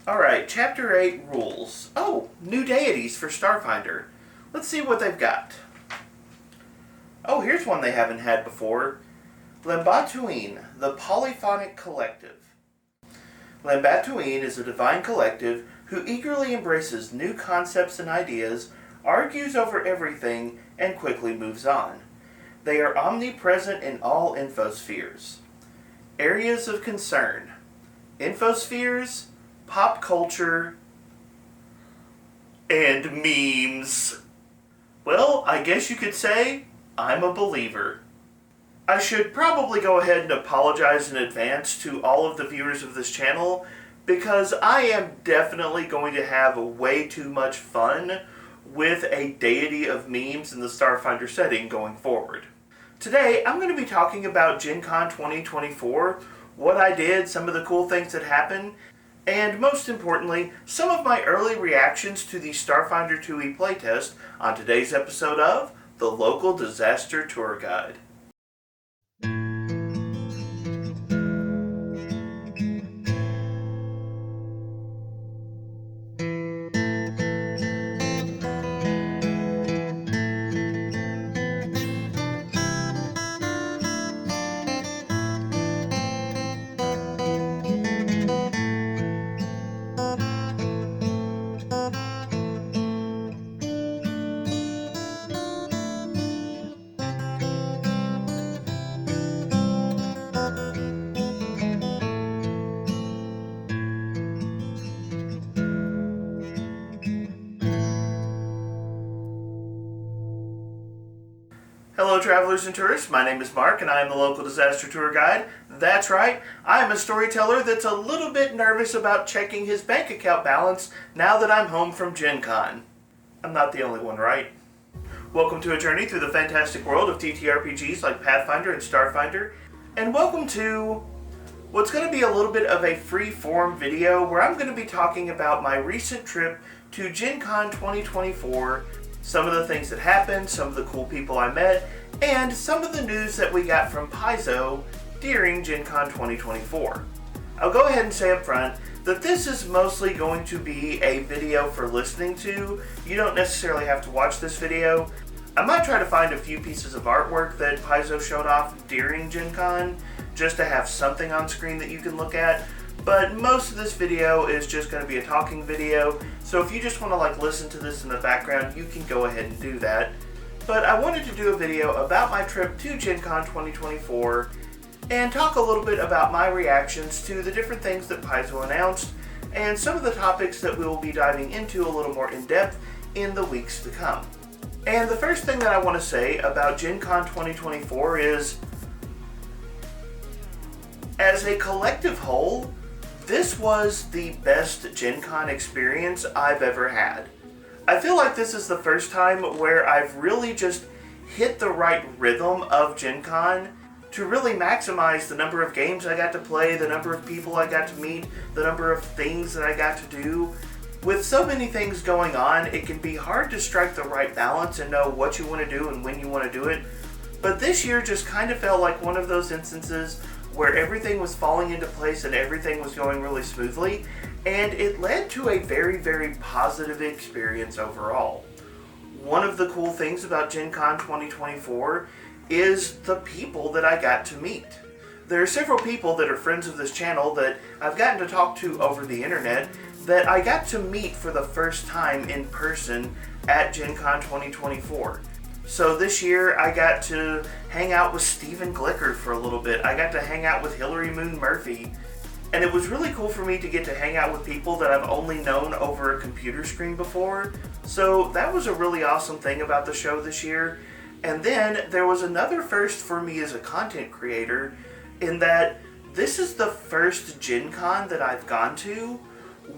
Alright, Chapter 8 Rules. Oh, new deities for Starfinder. Let's see what they've got. Oh, here's one they haven't had before. Lambatuine, the Polyphonic Collective. Lambatuine is a divine collective who eagerly embraces new concepts and ideas, argues over everything, and quickly moves on. They are omnipresent in all infospheres. Areas of concern: infospheres, pop culture, and memes. Well, I guess you could say I'm a believer. I should probably go ahead and apologize in advance to all of the viewers of this channel because I am definitely going to have way too much fun with a deity of memes in the Starfinder setting going forward. Today, I'm going to be talking about Gen Con 2024, what I did, some of the cool things that happened, and most importantly, some of my early reactions to the Starfinder 2e playtest on today's episode of The Local Disaster Tour Guide. Hello travelers and tourists, my name is Mark and I am the Local Disaster Tour Guide. That's right, I am a storyteller that's a little bit nervous about checking his bank account balance now that I'm home from Gen Con. I'm not the only one, right? Welcome to a journey through the fantastic world of TTRPGs like Pathfinder and Starfinder, and welcome to what's going to be a little bit of a free-form video where I'm going to be talking about my recent trip to Gen Con 2024, some of the things that happened, some of the cool people I met, and some of the news that we got from Paizo during Gen Con 2024. I'll go ahead and say up front that this is mostly going to be a video for listening to. You don't necessarily have to watch this video. I might try to find a few pieces of artwork that Paizo showed off during Gen Con, just to have something on screen that you can look at. But most of this video is just going to be a talking video, so if you just want to listen to this in the background, you can go ahead and do that. But I wanted to do a video about my trip to Gen Con 2024 and talk a little bit about my reactions to the different things that Paizo announced and some of the topics that we will be diving into a little more in depth in the weeks to come. And the first thing that I want to say about Gen Con 2024 is, as a collective whole, this was the best Gen Con experience I've ever had. I feel like this is the first time where I've really just hit the right rhythm of Gen Con to really maximize the number of games I got to play, the number of people I got to meet, the number of things that I got to do. With so many things going on, it can be hard to strike the right balance and know what you want to do and when you want to do it. But this year just kind of felt like one of those instances where everything was falling into place and everything was going really smoothly, and it led to a very, very positive experience overall. One of the cool things about Gen Con 2024 is the people that I got to meet. There are several people that are friends of this channel that I've gotten to talk to over the internet that I got to meet for the first time in person at Gen Con 2024. So this year I got to hang out with Stephen Glicker for a little bit. I got to hang out with Hillary Moon Murphy. And it was really cool for me to get to hang out with people that I've only known over a computer screen before. So that was a really awesome thing about the show this year. And then there was another first for me as a content creator in that this is the first Gen Con that I've gone to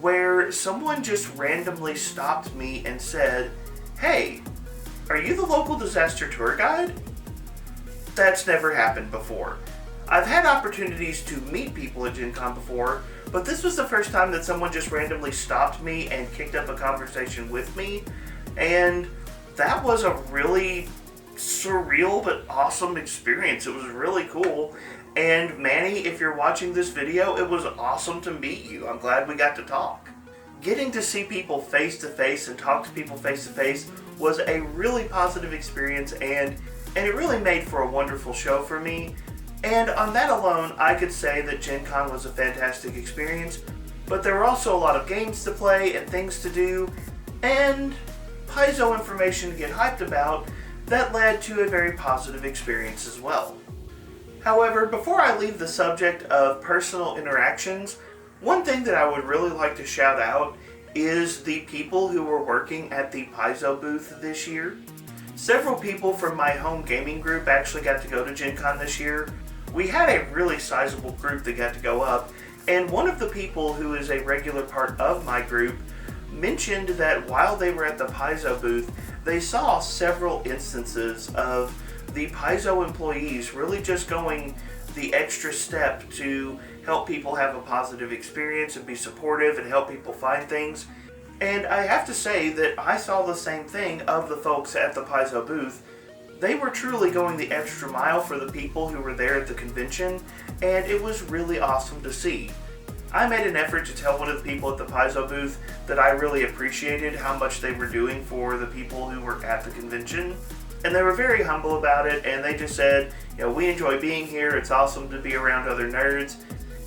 where someone just randomly stopped me and said, "Hey, are you the Local Disaster Tour Guide?" That's never happened before. I've had opportunities to meet people at Gen Con before, but this was the first time that someone just randomly stopped me and kicked up a conversation with me, and that was a really surreal but awesome experience. It was really cool, and Manny, if you're watching this video, it was awesome to meet you. I'm glad we got to talk. getting to see people face to face and talk to people face to face was a really positive experience, and it really made for a wonderful show for me. And on that alone, I could say that Gen Con was a fantastic experience, but there were also a lot of games to play and things to do, and Paizo information to get hyped about that led to a very positive experience as well. However, before I leave the subject of personal interactions, one thing that I would really like to shout out is the people who were working at the Paizo booth this year. Several people from my home gaming group actually got to go to Gen Con this year. We had a really sizable group that got to go up, and one of the people who is a regular part of my group mentioned that while they were at the Paizo booth, they saw several instances of the Paizo employees really just going the extra step to help people have a positive experience and be supportive and help people find things. And I have to say that I saw the same thing of the folks at the Paizo booth. They were truly going the extra mile for the people who were there at the convention, and it was really awesome to see. I made an effort to tell one of the people at the Paizo booth that I really appreciated how much they were doing for the people who were at the convention, and they were very humble about it, and they just said, we enjoy being here, it's awesome to be around other nerds.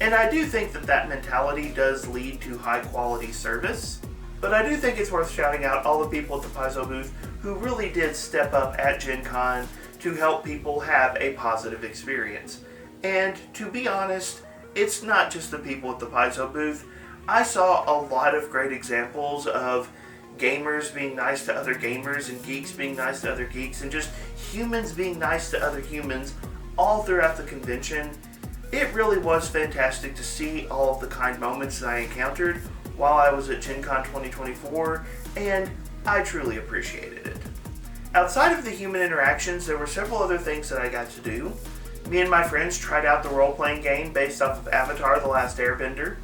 And I do think that that mentality does lead to high quality service. But I do think it's worth shouting out all the people at the Paizo booth who really did step up at Gen Con to help people have a positive experience. And to be honest, it's not just the people at the Paizo booth. I saw a lot of great examples of gamers being nice to other gamers and geeks being nice to other geeks and just humans being nice to other humans all throughout the convention. It really was fantastic to see all of the kind moments that I encountered while I was at Gen Con 2024, and I truly appreciated it. Outside of the human interactions, there were several other things that I got to do. Me and my friends tried out the role-playing game based off of Avatar: The Last Airbender.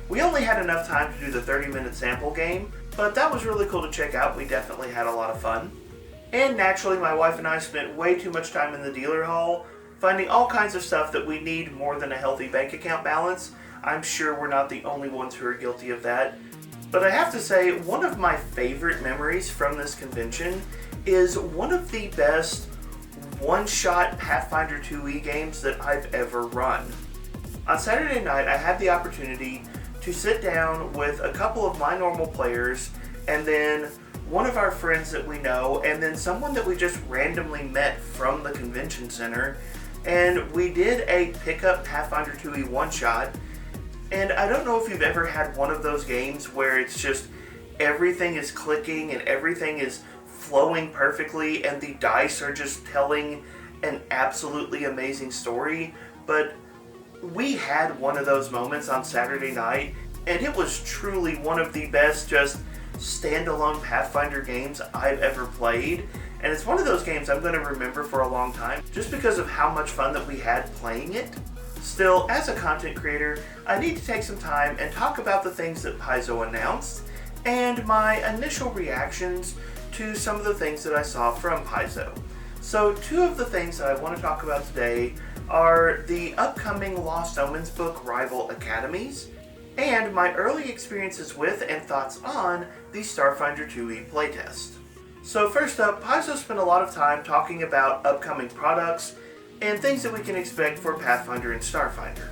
We only had enough time to do the 30-minute sample game, but that was really cool to check out. We definitely had a lot of fun. And naturally, my wife and I spent way too much time in the dealer hall, finding all kinds of stuff that we need more than a healthy bank account balance. I'm sure we're not the only ones who are guilty of that. But I have to say, one of my favorite memories from this convention is one of the best one-shot Pathfinder 2e games that I've ever run. On Saturday night, I had the opportunity to sit down with a couple of my normal players, and then one of our friends that we know, and then someone that we just randomly met from the convention center, and we did a pickup Pathfinder 2e one-shot. And I don't know if you've ever had one of those games where it's just everything is clicking and everything is flowing perfectly and the dice are just telling an absolutely amazing story. But we had one of those moments on Saturday night, and it was truly one of the best just standalone Pathfinder games I've ever played. And it's one of those games I'm going to remember for a long time just because of how much fun that we had playing it. Still, as a content creator, I need to take some time and talk about the things that Paizo announced and my initial reactions to some of the things that I saw from Paizo. So, two of the things that I want to talk about today are the upcoming Lost Omens book, Rival Academies, and my early experiences with and thoughts on the Starfinder 2e playtest. So first up, Paizo spent a lot of time talking about upcoming products and things that we can expect for Pathfinder and Starfinder.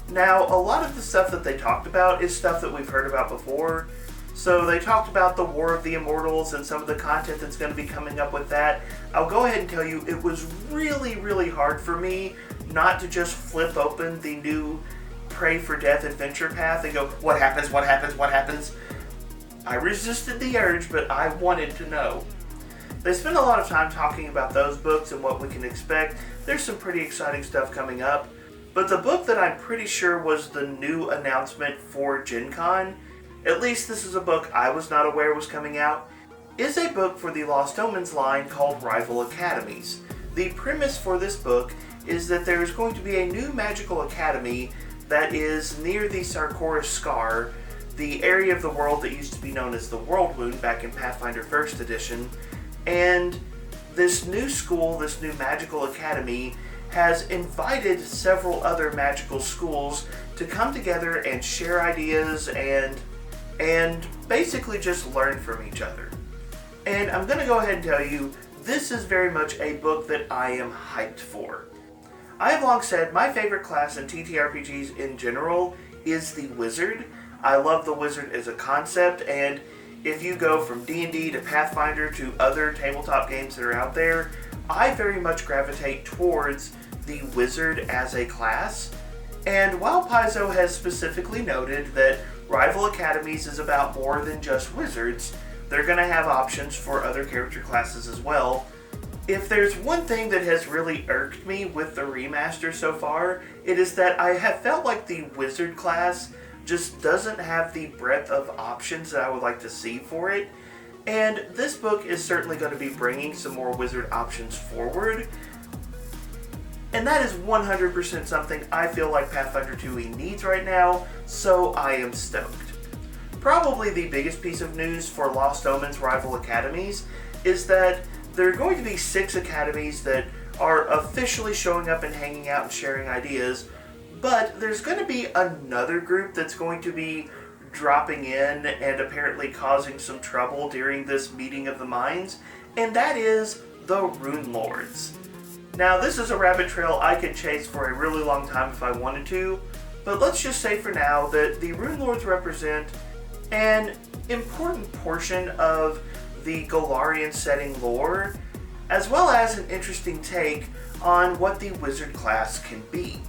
Now, a lot of the stuff that they talked about is stuff that we've heard about before. So they talked about the War of the Immortals and some of the content that's going to be coming up with that. I'll go ahead and tell you, it was really, really hard for me not to just flip open the new Pray for Death adventure path and go, what happens, what happens, what happens? I resisted the urge, but I wanted to know. They spent a lot of time talking about those books and what we can expect. There's some pretty exciting stuff coming up. But the book that I'm pretty sure was the new announcement for Gen Con, at least this is a book I was not aware was coming out, is a book for the Lost Omens line called Rival Academies. The premise for this book is that there is going to be a new magical academy that is near the Sarkoris Scar, the area of the world that used to be known as the World Wound back in Pathfinder 1st Edition. And this new school, this new magical academy, has invited several other magical schools to come together and share ideas and and basically just learn from each other. And I'm going to go ahead and tell you, this is very much a book that I am hyped for. I have long said my favorite class in TTRPGs in general is the Wizard. I love the Wizard as a concept, and if you go from D&D to Pathfinder to other tabletop games that are out there, I very much gravitate towards the Wizard as a class. And while Paizo has specifically noted that Rival Academies is about more than just wizards, they're going to have options for other character classes as well. If there's one thing that has really irked me with the remaster so far, it is that I have felt like the wizard class just doesn't have the breadth of options that I would like to see for it. And this book is certainly going to be bringing some more wizard options forward. And that is 100% something I feel like Pathfinder 2e needs right now, so I am stoked. Probably the biggest piece of news for Lost Omens Rival Academies is that there are going to be 6 academies that are officially showing up and hanging out and sharing ideas, but there's going to be another group that's going to be dropping in and apparently causing some trouble during this meeting of the minds, and that is the Rune Lords. Now, this is a rabbit trail I could chase for a really long time if I wanted to, but let's just say for now that the Rune Lords represent an important portion of the Golarion setting lore, as well as an interesting take on what the wizard class can be.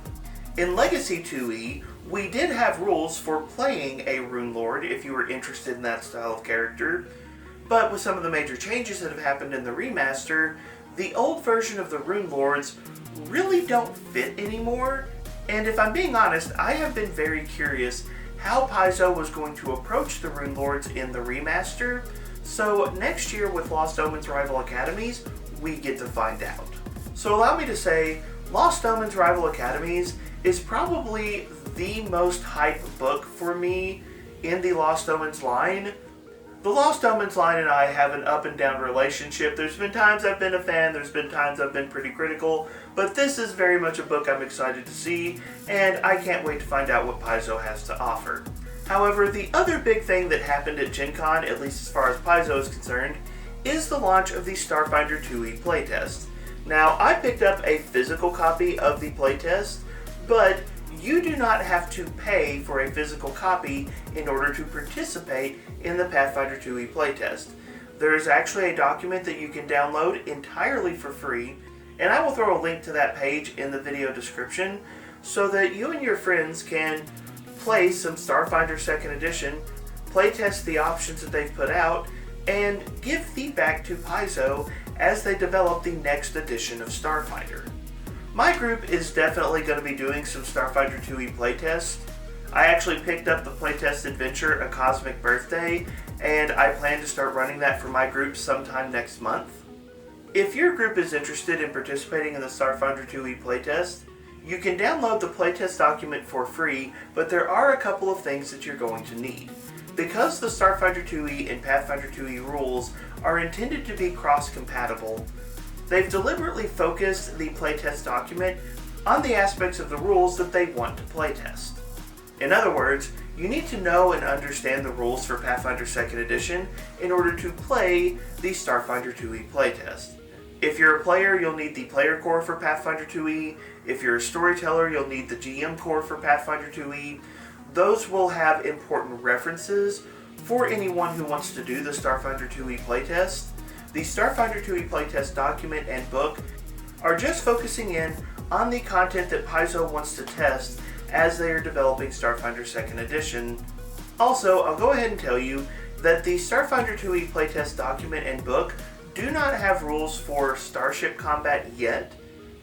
In Legacy 2e, we did have rules for playing a Rune Lord if you were interested in that style of character, but with some of the major changes that have happened in the remaster, the old version of the Rune Lords really don't fit anymore, and if I'm being honest, I have been very curious how Paizo was going to approach the Rune Lords in the remaster, so next year with Lost Omens Rival Academies, we get to find out. So allow me to say, Lost Omens Rival Academies is probably the most hype book for me in the Lost Omens line. The Lost Omens line and I have an up and down relationship. There's been times I've been a fan, there's been times I've been pretty critical, but this is very much a book I'm excited to see, and I can't wait to find out what Paizo has to offer. However, the other big thing that happened at Gen Con, at least as far as Paizo is concerned, is the launch of the Starfinder 2e playtest. Now, I picked up a physical copy of the playtest, but you do not have to pay for a physical copy in order to participate in the Pathfinder 2e playtest. There is actually a document that you can download entirely for free, and I will throw a link to that page in the video description so that you and your friends can play some Starfinder 2nd Edition, playtest the options that they've put out, and give feedback to Paizo as they develop the next edition of Starfinder. My group is definitely going to be doing some Starfinder 2e playtests. I actually picked up the Playtest Adventure, A Cosmic Birthday, and I plan to start running that for my group sometime next month. If your group is interested in participating in the Starfinder 2e playtest, you can download the playtest document for free, but there are a couple of things that you're going to need. Because the Starfinder 2e and Pathfinder 2e rules are intended to be cross-compatible, they've deliberately focused the playtest document on the aspects of the rules that they want to playtest. In other words, you need to know and understand the rules for Pathfinder 2nd Edition in order to play the Starfinder 2e playtest. If you're a player, you'll need the player core for Pathfinder 2e. If you're a storyteller, you'll need the GM core for Pathfinder 2e. Those will have important references for anyone who wants to do the Starfinder 2e playtest. The Starfinder 2e playtest document and book are just focusing in on the content that Paizo wants to test as they are developing Starfinder 2nd Edition. Also, I'll go ahead and tell you that the Starfinder 2e playtest document and book do not have rules for Starship Combat yet.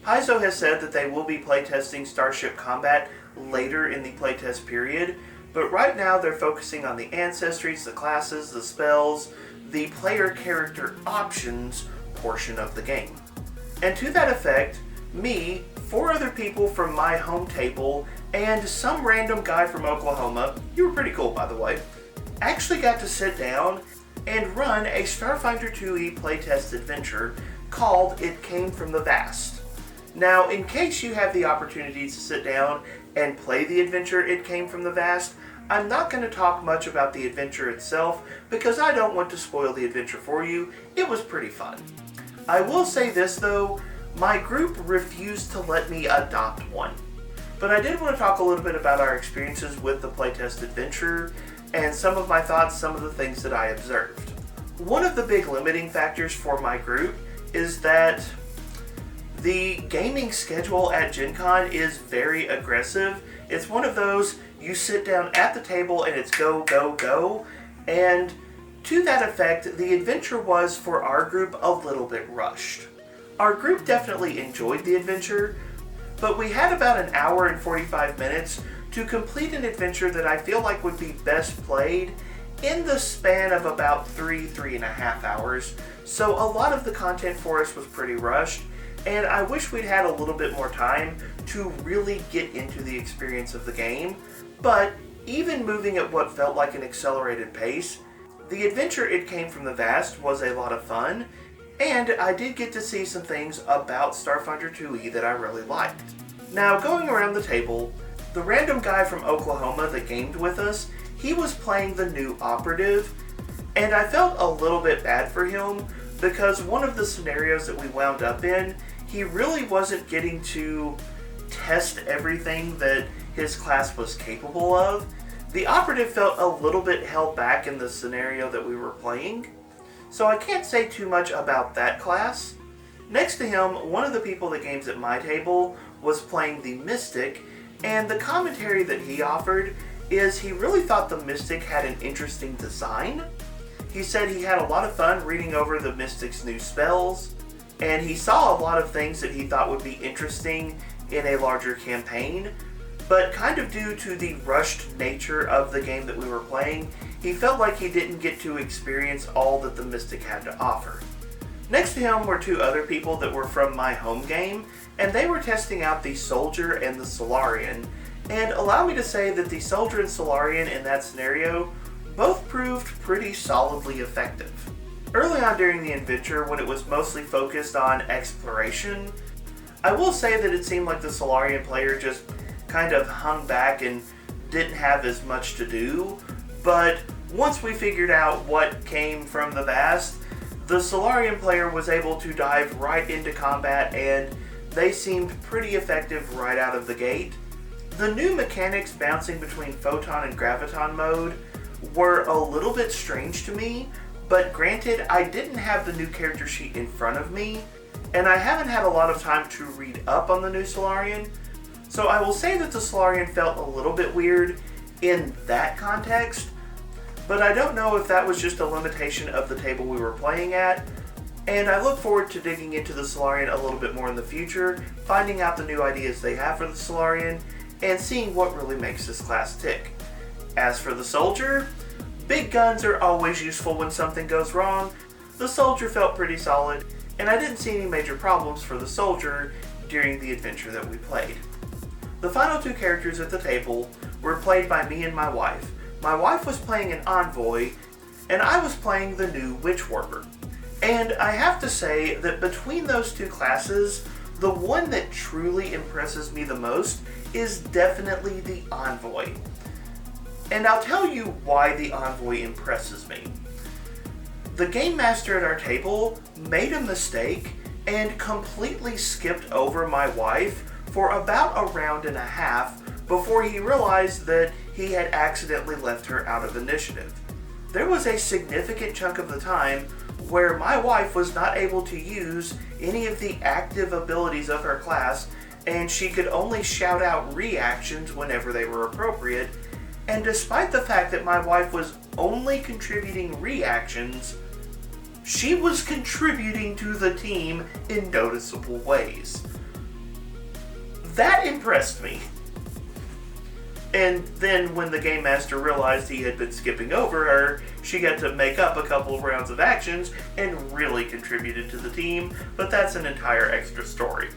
Paizo has said that they will be playtesting Starship Combat later in the playtest period, but right now they're focusing on the ancestries, the classes, the spells, the player character options portion of the game. And to that effect, me, 4 other people from my home table, and some random guy from Oklahoma, you were pretty cool by the way, actually got to sit down and run a Starfinder 2e playtest adventure called It Came from the Vast. Now, in case you have the opportunity to sit down and play the adventure It Came from the Vast, I'm not going to talk much about the adventure itself because I don't want to spoil the adventure for you. It was pretty fun. I will say this though, my group refused to let me adopt one. But I did want to talk a little bit about our experiences with the Playtest Adventure and some of my thoughts, some of the things that I observed. One of the big limiting factors for my group is that the gaming schedule at Gen Con is very aggressive. It's one of those, you sit down at the table and it's go, go, go. And to that effect, the adventure was, for our group, a little bit rushed. Our group definitely enjoyed the adventure, but we had about an hour and 45 minutes to complete an adventure that I feel like would be best played in the span of about 3.5 hours. So a lot of the content for us was pretty rushed, and I wish we'd had a little bit more time to really get into the experience of the game. But even moving at what felt like an accelerated pace, the adventure It Came from the Vast was a lot of fun, and I did get to see some things about Starfinder 2e that I really liked. Now, going around the table, the random guy from Oklahoma that gamed with us, he was playing the new operative, and I felt a little bit bad for him because one of the scenarios that we wound up in, he really wasn't getting to test everything that his class was capable of. The operative felt a little bit held back in the scenario that we were playing, so I can't say too much about that class. Next to him, one of the people that games at my table was playing the Mystic, and the commentary that he offered is he really thought the Mystic had an interesting design. He said he had a lot of fun reading over the Mystic's new spells, and he saw a lot of things that he thought would be interesting in a larger campaign, but kind of due to the rushed nature of the game that we were playing, he felt like he didn't get to experience all that the Mystic had to offer. Next to him were two other people that were from my home game, and they were testing out the Soldier and the Solarian, and allow me to say that the Soldier and Solarian in that scenario both proved pretty solidly effective. Early on during the adventure, when it was mostly focused on exploration, I will say that it seemed like the Solarian player just kind of hung back and didn't have as much to do, but once we figured out what came from the Vast, the Solarian player was able to dive right into combat, and they seemed pretty effective right out of the gate. The new mechanics bouncing between Photon and Graviton mode were a little bit strange to me, but granted, I didn't have the new character sheet in front of me, and I haven't had a lot of time to read up on the new Solarian, so I will say that the Solarian felt a little bit weird in that context, but I don't know if that was just a limitation of the table we were playing at, and I look forward to digging into the Solarian a little bit more in the future, finding out the new ideas they have for the Solarian, and seeing what really makes this class tick. As for the Soldier, big guns are always useful when something goes wrong. The Soldier felt pretty solid, and I didn't see any major problems for the Soldier during the adventure that we played. The final two characters at the table were played by me and my wife. My wife was playing an Envoy, and I was playing the new Witch Warper. And I have to say that between those two classes, the one that truly impresses me the most is definitely the Envoy. And I'll tell you why the Envoy impresses me. The game master at our table made a mistake and completely skipped over my wife for about a round and a half before he realized that he had accidentally left her out of initiative. There was a significant chunk of the time where my wife was not able to use any of the active abilities of her class, and she could only shout out reactions whenever they were appropriate. And despite the fact that my wife was only contributing reactions, she was contributing to the team in noticeable ways. That impressed me. And then when the game master realized he had been skipping over her, she got to make up a couple of rounds of actions and really contributed to the team, but that's an entire extra story.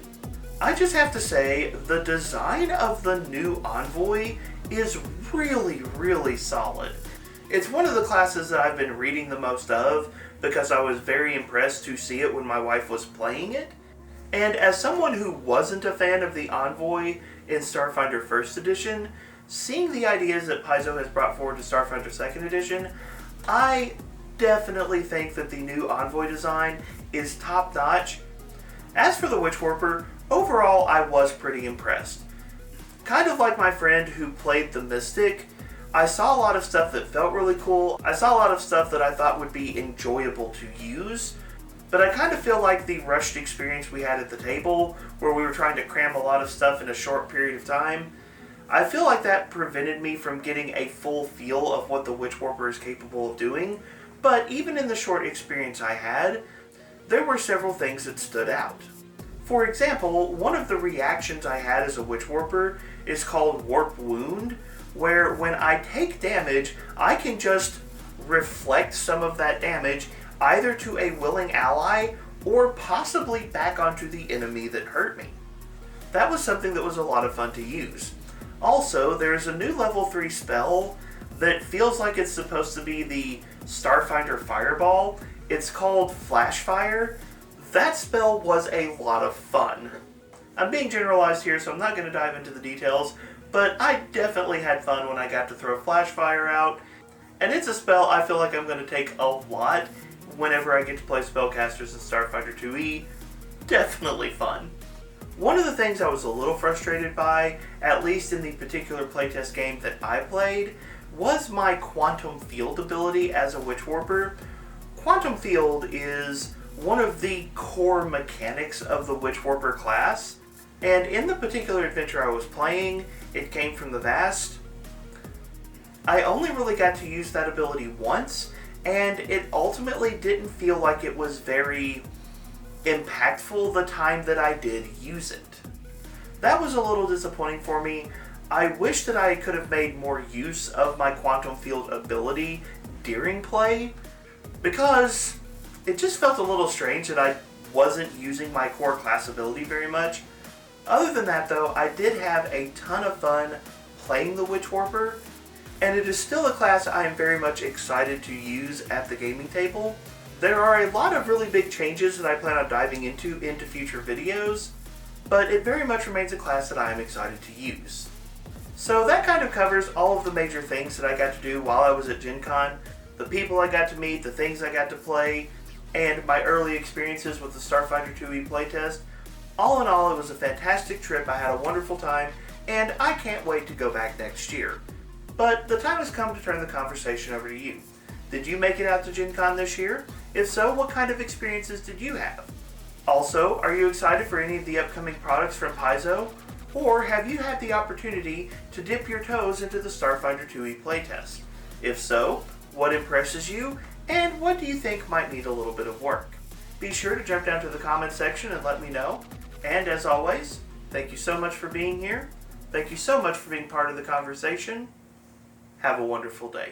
I just have to say, the design of the new Envoy is really, really solid. It's one of the classes that I've been reading the most of because I was very impressed to see it when my wife was playing it. And as someone who wasn't a fan of the Envoy in Starfinder First Edition, seeing the ideas that Paizo has brought forward to Starfinder 2nd Edition, I definitely think that the new Envoy design is top-notch. As for the Witchwarper, overall I was pretty impressed. Kind of like my friend who played the Mystic, I saw a lot of stuff that felt really cool. I saw a lot of stuff that I thought would be enjoyable to use, but I kind of feel like the rushed experience we had at the table, where we were trying to cram a lot of stuff in a short period of time, I feel like that prevented me from getting a full feel of what the Witchwarper is capable of doing. But even in the short experience I had, there were several things that stood out. For example, one of the reactions I had as a Witchwarper is called Warp Wound, where when I take damage, I can just reflect some of that damage either to a willing ally or possibly back onto the enemy that hurt me. That was something that was a lot of fun to use. Also, there's a new level 3 spell that feels like it's supposed to be the Starfinder Fireball. It's called Flash Fire. That spell was a lot of fun. I'm being generalized here, so I'm not going to dive into the details, but I definitely had fun when I got to throw Flash Fire out, and it's a spell I feel like I'm going to take a lot whenever I get to play Spellcasters in Starfinder 2e. Definitely fun. One of the things I was a little frustrated by, at least in the particular playtest game that I played, was my Quantum Field ability as a Witchwarper. Quantum Field is one of the core mechanics of the Witchwarper class, and in the particular adventure I was playing, it came from the Vast. I only really got to use that ability once, and it ultimately didn't feel like it was very impactful the time that I did use it. That was a little disappointing for me. I wish that I could have made more use of my Quantum Field ability during play, because it just felt a little strange that I wasn't using my core class ability very much. Other than that though, I did have a ton of fun playing the Witchwarper, and it is still a class I am very much excited to use at the gaming table. There are a lot of really big changes that I plan on diving into future videos, but it very much remains a class that I am excited to use. So that kind of covers all of the major things that I got to do while I was at Gen Con, the people I got to meet, the things I got to play, and my early experiences with the Starfinder 2e playtest. All in all, it was a fantastic trip, I had a wonderful time, and I can't wait to go back next year. But the time has come to turn the conversation over to you. Did you make it out to Gen Con this year? If so, what kind of experiences did you have? Also, are you excited for any of the upcoming products from Paizo? Or have you had the opportunity to dip your toes into the Starfinder 2e playtest? If so, what impresses you, and what do you think might need a little bit of work? Be sure to jump down to the comments section and let me know. And as always, thank you so much for being here. Thank you so much for being part of the conversation. Have a wonderful day.